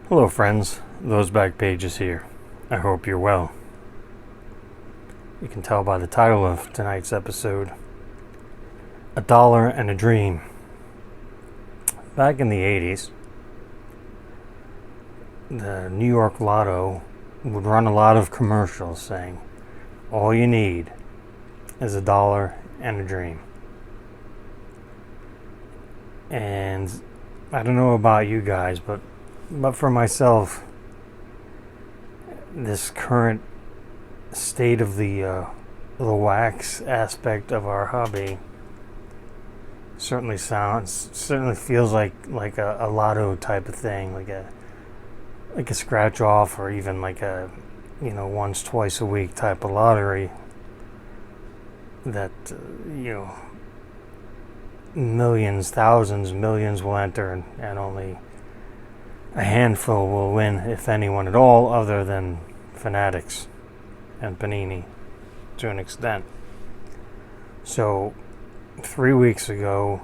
Hello friends, Those Back Pages here. I hope you're well. You can tell by the title of tonight's episode, A Dollar and a Dream. Back in the 80s, the New York Lotto would run a lot of commercials saying, all you need is a dollar and a dream. And I don't know about you guys, but for myself, this current state of the wax aspect of our hobby certainly feels like a lotto type of thing, like a scratch off, or even like a once twice a week type of lottery that millions, thousands, millions will enter, and only a handful will win, if anyone at all, other than fanatics and Panini to an extent. So about 3 weeks ago,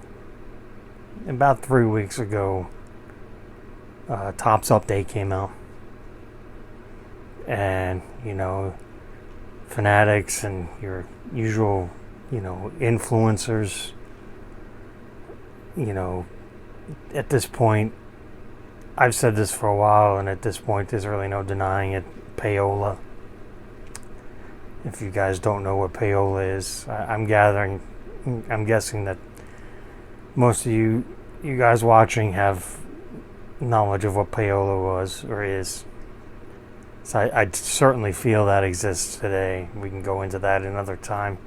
Topps Update came out, and fanatics and your usual influencers, at this point, I've said this for a while, and at this point there's really no denying it, payola. If you guys don't know what payola is, I'm guessing that most of you guys watching have knowledge of what payola was or is. So I certainly feel that exists today. We can go into that another time.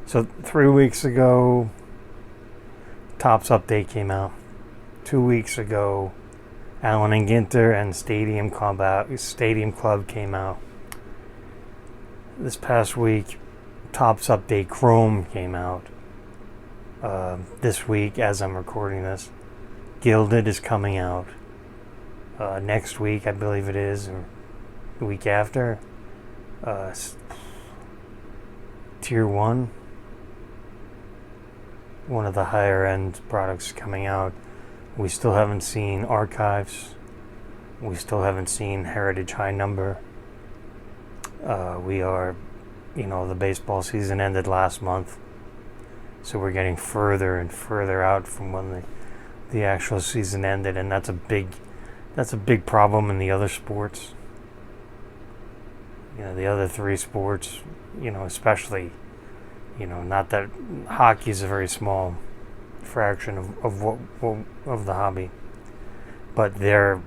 So 3 weeks ago, Topps Update came out. 2 weeks ago, Allen and Ginter and Stadium Club came out. This past week, Topps Update Chrome came out. This week, as I'm recording this, Gilded is coming out. Next week, I believe it is, or the week after, Tier 1, one of the higher end products coming out. We still haven't seen Archives. We still haven't seen Heritage High Number. The baseball season ended last month, so we're getting further and further out from when the actual season ended, and that's a big problem in the other sports. The other three sports, especially, not that hockey is a very small fraction of the hobby, but they're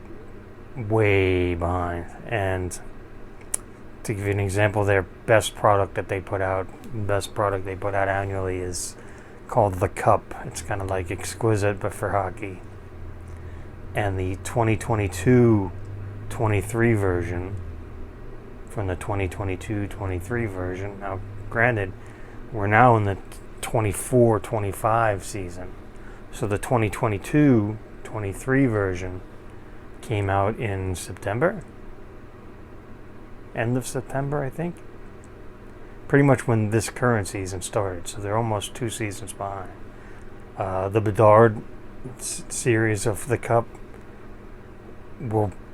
way behind. And to give you an example, their best product they put out annually is called the Cup. It's kind of like Exquisite, but for hockey. And the 2022-23 version from the 2022-23 version. Now, granted, we're now in the 24-25 season. So the 2022-23 version came out in September. End of September, I think. Pretty much when this current season started. So they're almost 2 seasons behind. The Bedard series of the Cup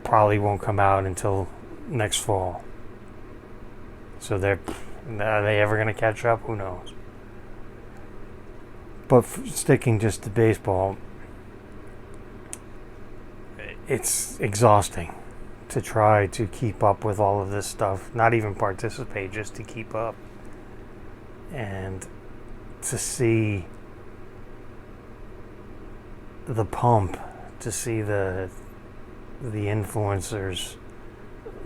probably won't come out until next fall. So are they ever going to catch up? Who knows? But sticking just to baseball, it's exhausting to try to keep up with all of this stuff. Not even participate, just to keep up. And to see the pump, to see the influencers,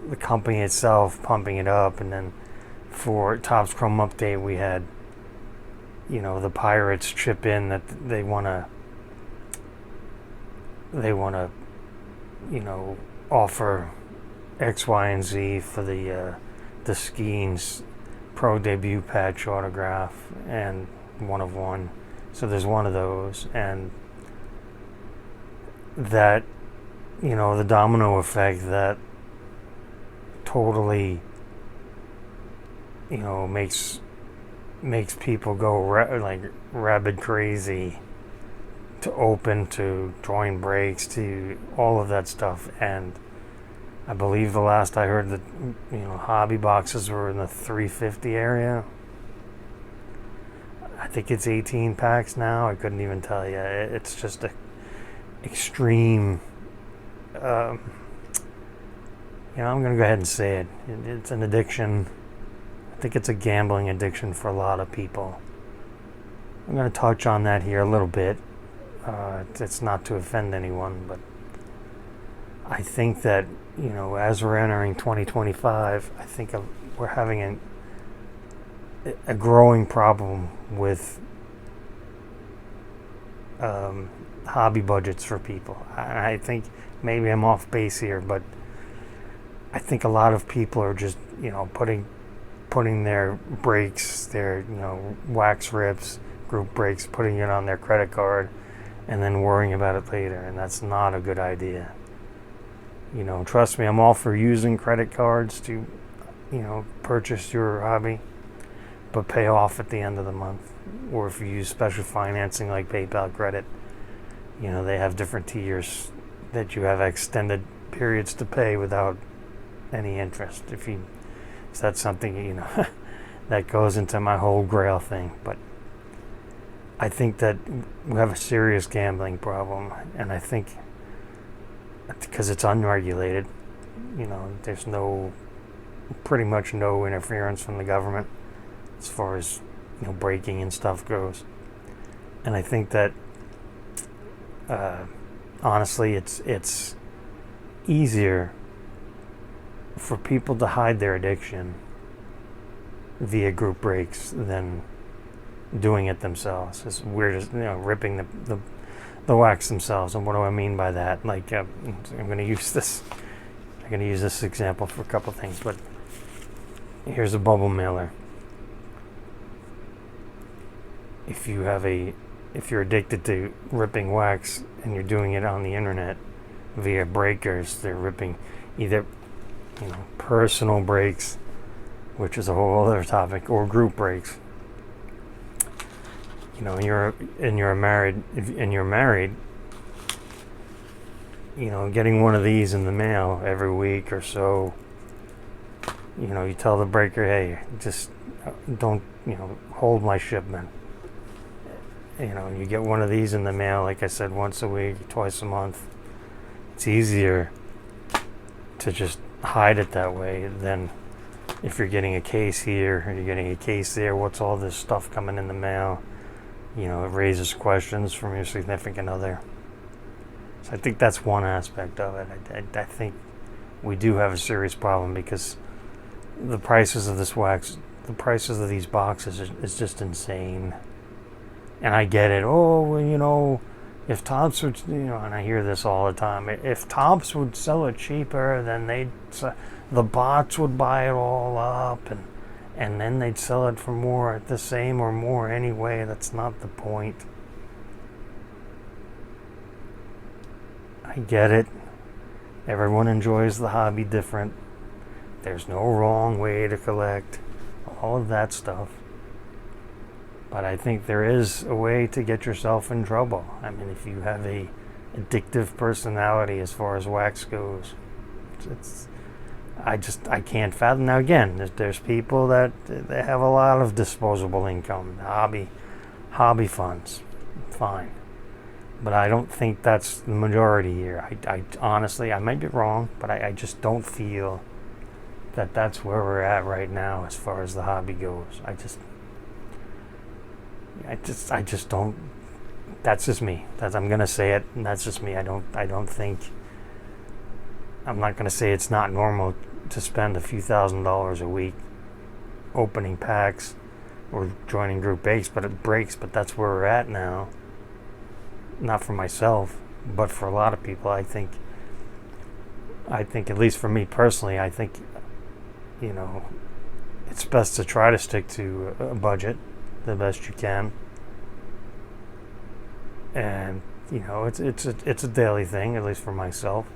the company itself pumping it up, and then for Topps Chrome Update, we had the Pirates chip in that they want to offer X, Y, and Z for the Skeens pro debut patch autograph and 1 of 1. So there's one of those, and that the domino effect that totally makes people go rabid crazy, to open, to drawing breaks, to all of that stuff. And I believe the last I heard that, hobby boxes were in the 350 area. I think it's 18 packs now. I couldn't even tell you. It's just a extreme. I'm going to go ahead and say it. It's an addiction. I think it's a gambling addiction for a lot of people. I'm going to touch on that here a little bit. It's not to offend anyone, but I think that, as we're entering 2025, I think we're having a growing problem with hobby budgets for people. I think maybe I'm off base here, but I think a lot of people are just, putting their breaks, their, wax rips, group breaks, putting it on their credit card, and then worrying about it later, and that's not a good idea. Trust me, I'm all for using credit cards to, purchase your hobby, but pay off at the end of the month. Or if you use special financing like PayPal credit, they have different tiers that you have extended periods to pay without any interest. If that's something, that goes into my whole Grail thing. But I think that we have a serious gambling problem, and I think because it's unregulated, there's pretty much no interference from the government as far as breaking and stuff goes. And I think that honestly, it's easier for people to hide their addiction via group breaks than doing it themselves. We're just ripping the wax themselves. And what do I mean by that? Like I'm going to use this example for a couple things, but here's a bubble mailer. If you're addicted to ripping wax and you're doing it on the internet via breakers, they're ripping either personal breaks, which is a whole other topic, or group breaks. You're married, getting one of these in the mail every week or so, you tell the breaker, hey, just don't, hold my shipment. You get one of these in the mail, like I said, once a week, twice a month. It's easier to just hide it that way than if you're getting a case here or you're getting a case there. What's all this stuff coming in the mail? It raises questions from your significant other. So I think that's one aspect of it. I think we do have a serious problem because the prices of this wax, the prices of these boxes is just insane. And I get it. Oh, well, if Tops would, and I hear this all the time. If Tops would sell it cheaper, then the bots would buy it all up, and then they'd sell it for more at the same or more anyway. That's not the point. I get it. Everyone enjoys the hobby different. There's no wrong way to collect. All of that stuff. But I think there is a way to get yourself in trouble. I mean, if you have a addictive personality as far as wax goes, I can't fathom. Now again, there's people that they have a lot of disposable income, hobby funds, fine. But I don't think that's the majority here. I honestly, I might be wrong, but I just don't feel that that's where we're at right now as far as the hobby goes. I just don't. That's just me. I'm gonna say it, and that's just me. I don't think. I'm not gonna say it's not normal to spend a few $1,000s a week opening packs or joining group breaks, but that's where we're at now. Not for myself, but for a lot of people. I think at least for me personally, I think it's best to try to stick to a budget the best you can, and it's a daily thing, at least for myself.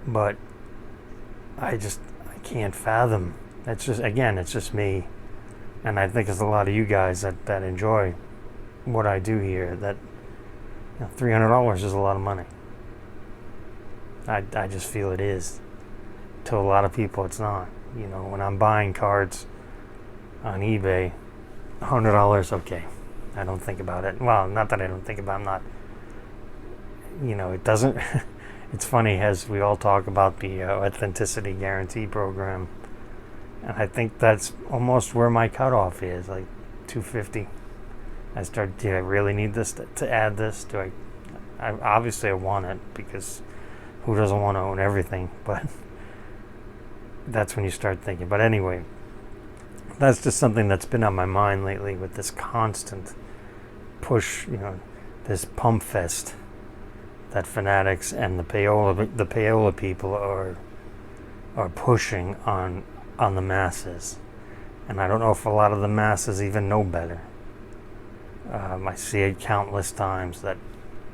But I can't fathom. It's just me, and I think it's a lot of you guys that enjoy what I do here. That $300 is a lot of money. I just feel it is. To a lot of people, it's not. You know, when I'm buying cards on eBay, $100, okay. I don't think about it. Well, not that I don't think about it. I'm not, it doesn't. It's funny as we all talk about the authenticity guarantee program, and I think that's almost where my cutoff is, like $250. Do I really need this to add this? I obviously I want it, because who doesn't want to own everything? But that's when you start thinking. But anyway, that's just something that's been on my mind lately with this constant push, this pump fest that Fanatics and the payola people are pushing on the masses. And I don't know if a lot of the masses even know better. I see it countless times that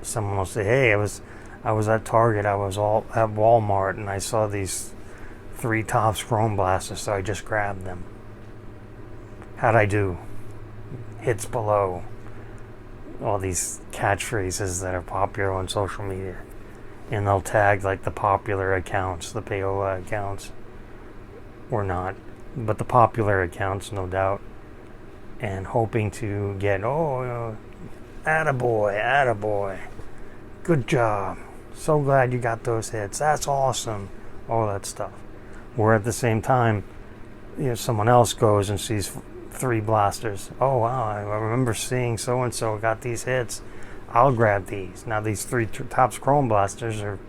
someone will say, "Hey, I was at Target, I was all at Walmart, and I saw these 3 Topps Chrome Blasters, so I just grabbed them. How'd I do? Hits below." All these catchphrases that are popular on social media, and they'll tag like the popular accounts, the payola accounts, or not, but the popular accounts, no doubt, and hoping to get, attaboy, good job, so glad you got those hits, that's awesome, all that stuff. Where at the same time, someone else goes and sees 3 blasters. Oh wow, I remember seeing so and so got these hits, I'll grab these. Now these 3 Topps Chrome Blasters are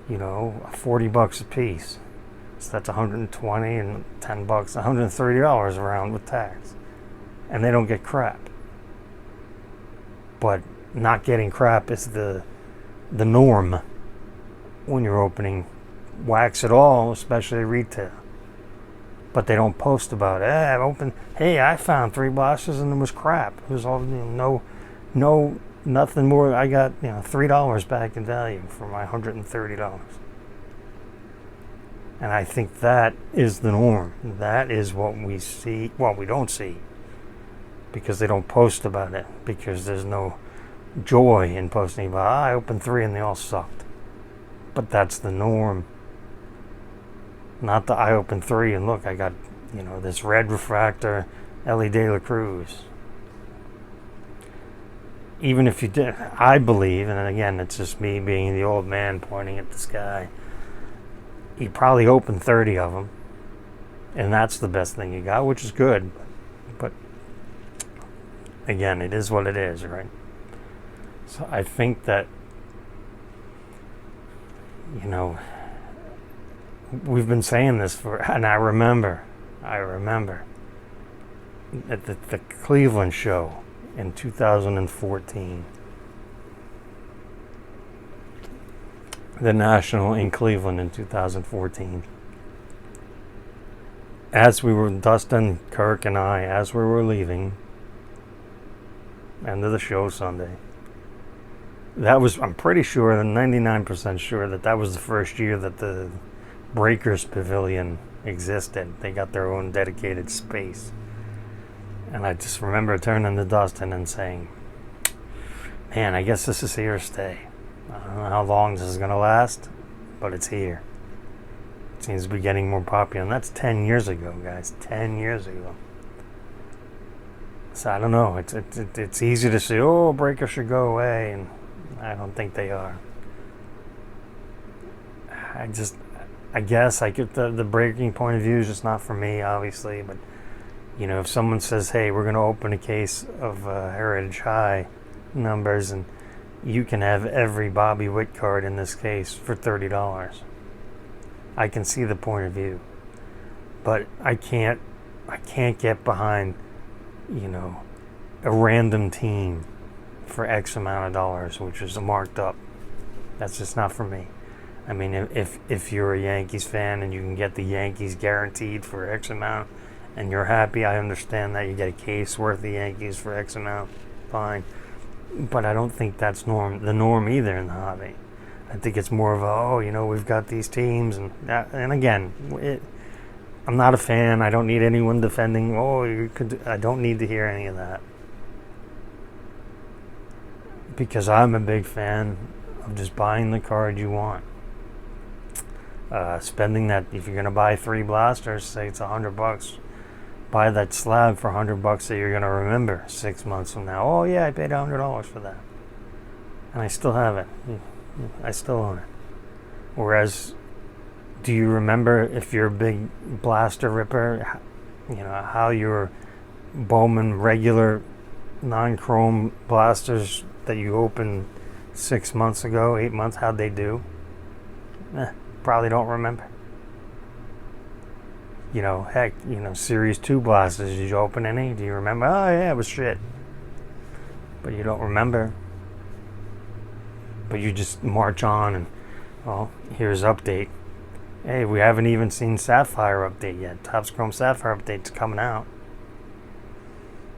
$40 a piece, so that's $120 and $10, $130 around with tax, and they don't get crap. But not getting crap is the norm when you're opening wax at all, especially retail. But they don't post about it. I found 3 blasters and it was crap. It was all, nothing more. I got, $3 back in value for my $130. And I think that is the norm. That is what we see. Well, we don't see, because they don't post about it, because there's no joy in posting about, I opened 3 and they all sucked. But that's the norm. Not that I opened 3 and look, I got, this red refractor Ellie De La Cruz. Even if you did, I believe, and again, it's just me being the old man pointing at the sky, you probably opened 30 of them, and that's the best thing you got, which is good. But again, it is what it is, right? So I think that, we've been saying this and I remember at the Cleveland show in 2014, the National in Cleveland in 2014, as we were, Dustin, Kirk, and I, as we were leaving, end of the show Sunday, that was, I'm pretty sure, 99% sure that was the first year that the Breakers Pavilion existed. They got their own dedicated space. And I just remember turning to Dustin and saying, man, I guess this is here to stay. I don't know how long this is going to last, but it's here. It seems to be getting more popular. And that's 10 years ago, guys. 10 years ago. So I don't know. It's easy to say, Breakers should go away. And I don't think they are. I guess I get the breaking point of view is just not for me, obviously. But, if someone says, hey, we're going to open a case of Heritage High numbers and you can have every Bobby Witt card in this case for $30. I can see the point of view. But I can't get behind, a random team for X amount of dollars, which is marked up. That's just not for me. I mean, if you're a Yankees fan and you can get the Yankees guaranteed for X amount and you're happy, I understand that. You get a case worth of Yankees for X amount, fine. But I don't think that's the norm either in the hobby. I think it's more of a, we've got these teams. And again, I'm not a fan. I don't need anyone defending, I don't need to hear any of that. Because I'm a big fan of just buying the card you want. Spending that, if you're gonna buy 3 blasters, say it's $100, buy that slab for $100 that you're gonna remember 6 months from now. Oh yeah, I paid $100 for that, and I still have it. I still own it. Whereas, do you remember, if you're a big blaster ripper, how your Bowman regular non-chrome blasters that you opened 6 months ago, 8 months, how'd they do? Probably don't remember. Heck, Series 2 blasters, did you open any? Do you remember? Oh yeah, it was shit. But you don't remember. But you just march on and, well, here's update. Hey, we haven't even seen Sapphire update yet. Topps Chrome Sapphire update's coming out.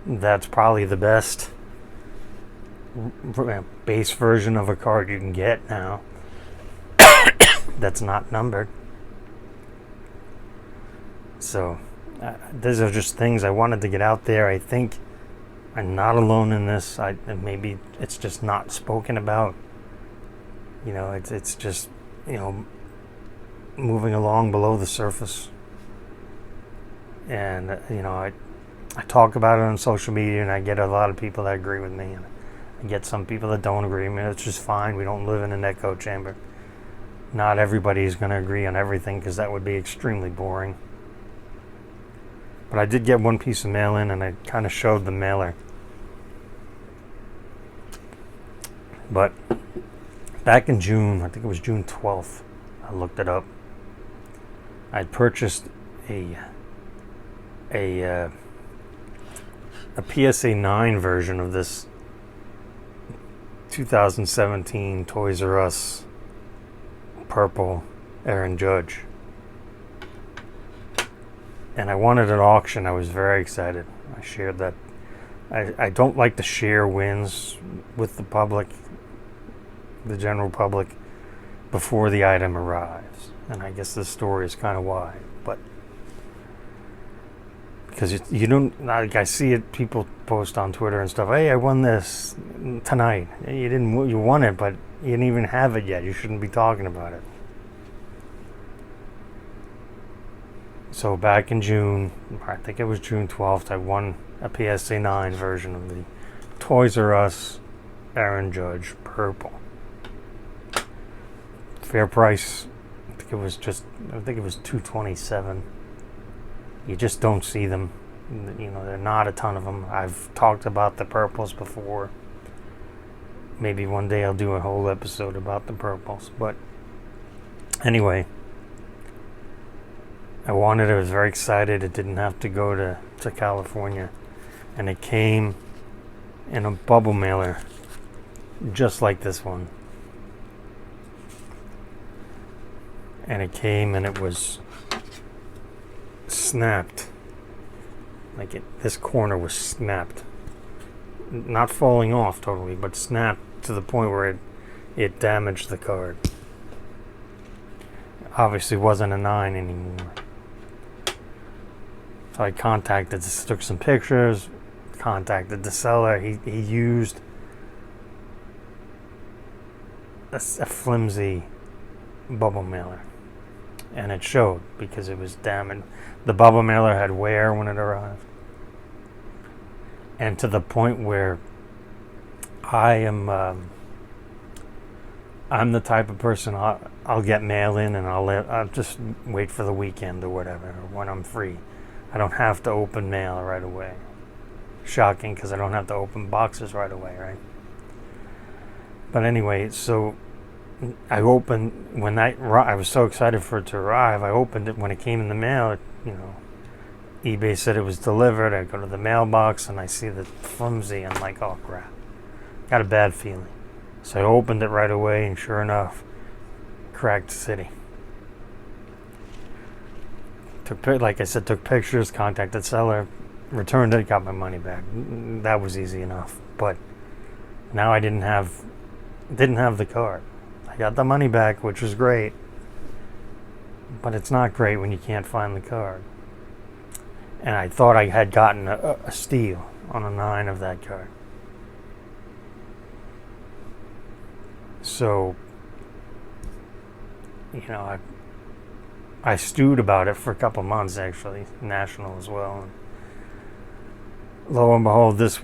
That's probably the best base version of a card you can get now that's not numbered. So these are just things I wanted to get out there. I think I'm not alone in this. Maybe it's just not spoken about. It's just moving along below the surface. And I talk about it on social media, and I get a lot of people that agree with me, and I get some people that don't agree. It's just fine. We don't live in an echo chamber. Not everybody is going to agree on everything, because that would be extremely boring. But I did get one piece of mail in, and I kind of showed the mailer. But back in June, I think it was June 12th, I looked it up. I purchased a PSA 9 version of this 2017 Toys R Us purple Aaron Judge. And I won it at auction. I was very excited. I shared that. I don't like to share wins with the public, the general public, before the item arrives. And I guess this story is kind of why. But because you don't, like, I see it, people post on Twitter and stuff, hey, I won this tonight. You won it, but you didn't even have it yet. You shouldn't be talking about it. So back in June, I think it was June 12th, I won a PSA 9 version of the Toys R Us Aaron Judge purple. Fair price, I think it was $227. You just don't see them. There are not a ton of them. I've talked about the purples before. Maybe one day I'll do a whole episode about the purples. But anyway, I wanted it. I was very excited. It didn't have to go to California. And it came in a bubble mailer, just like this one. And it came and it was snapped. This corner was snapped. Not falling off totally, but snapped to the point where it damaged the card. Obviously wasn't a 9 anymore. So I took some pictures, contacted the seller. He used a flimsy bubble mailer, and it showed because it was damaged. The bubble mailer had wear when it arrived, and to the point where I'm the type of person, I'll get mail in and I'll just wait for the weekend or whatever, or when I'm free. I don't have to open mail right away. Shocking, because I don't have to open boxes right away, right? But anyway, so I opened, I was so excited for it to arrive, I opened it when it came in the mail. eBay said it was delivered. I go to the mailbox and I see the flimsy. I'm like, oh crap. Got a bad feeling. So I opened it right away, and sure enough, cracked city. Took pictures, contacted seller, returned it, got my money back. That was easy enough. But now I didn't have the card. I got the money back, which was great. But it's not great when you can't find the card. And I thought I had gotten a steal on a 9 of that card. So, I stewed about it for a couple months, actually, national as well. And lo and behold, this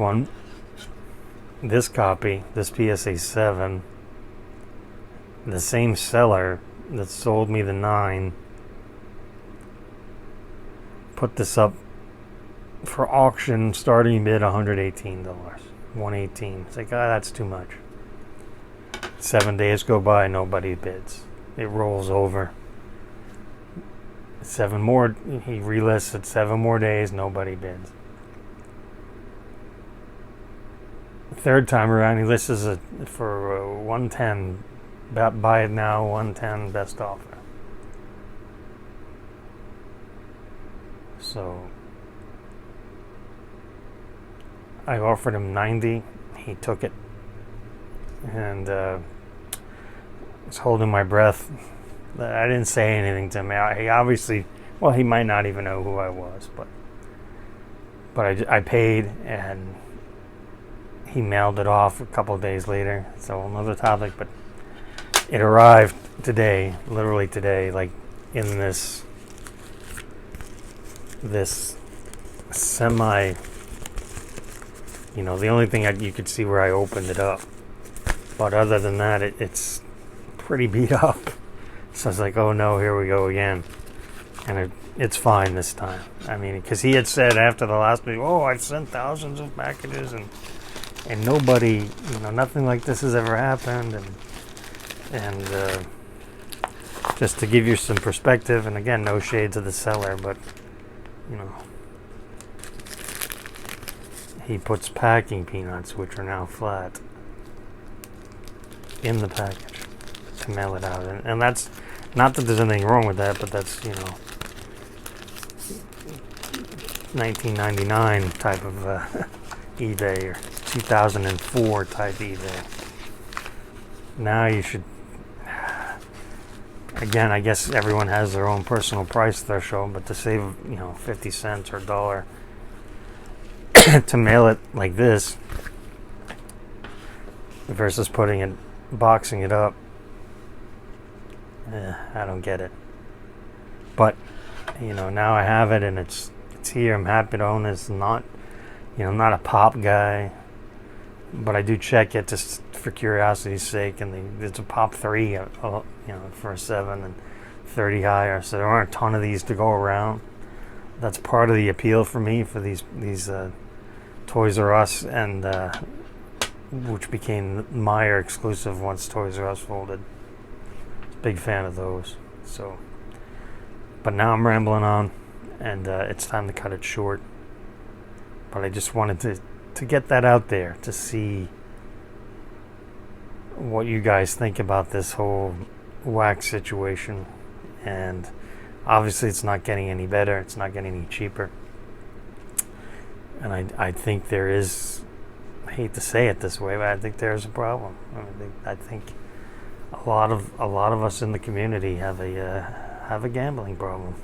copy, this PSA 7, the same seller that sold me the 9 put this up for auction starting bid $118. 118. It's like, that's too much. 7 days go by, nobody bids. It rolls over. 7 more, he relists it 7 more days, nobody bids. Third time around, he lists it for 110. Buy it now, 110, best offer. So I offered him 90. He took it, and I was holding my breath. I didn't say anything to him. He obviously, well, he might not even know who I was, but I paid, and he mailed it off a couple of days later. So another topic, but it arrived today, literally today, like in this semi, the only thing you could see where I opened it up. But other than that, it's pretty beat up. So I was like, oh no, here we go again. And it's fine this time. I mean, because he had said after the last week, oh, I've sent thousands of packages, and nobody, nothing like this has ever happened. And just to give you some perspective, and again, no shade to the seller, but, he puts packing peanuts, which are now flat, in the package to mail it out. And that's, not that there's anything wrong with that, but that's, 1999 type of eBay, or 2004 type eBay. Now you should, again, I guess everyone has their own personal price threshold, but to save, 50 cents or $1 to mail it like this versus boxing it up, I don't get it. But now I have it, and it's here. I'm happy to own this. I'm not a pop guy, but I do check it just for curiosity's sake. And it's a pop 3, for a 7 and 30 higher. So there aren't a ton of these to go around. That's part of the appeal for me for these Toys R Us, and which became Meijer exclusive once Toys R Us folded. Big fan of those. So, but now I'm rambling on, and it's time to cut it short. But I just wanted to get that out there to see what you guys think about this whole wax situation. And obviously it's not getting any better. It's not getting any cheaper. And I think there is, I hate to say it this way, but I think there's a problem. I think a lot of us in the community have a gambling problem.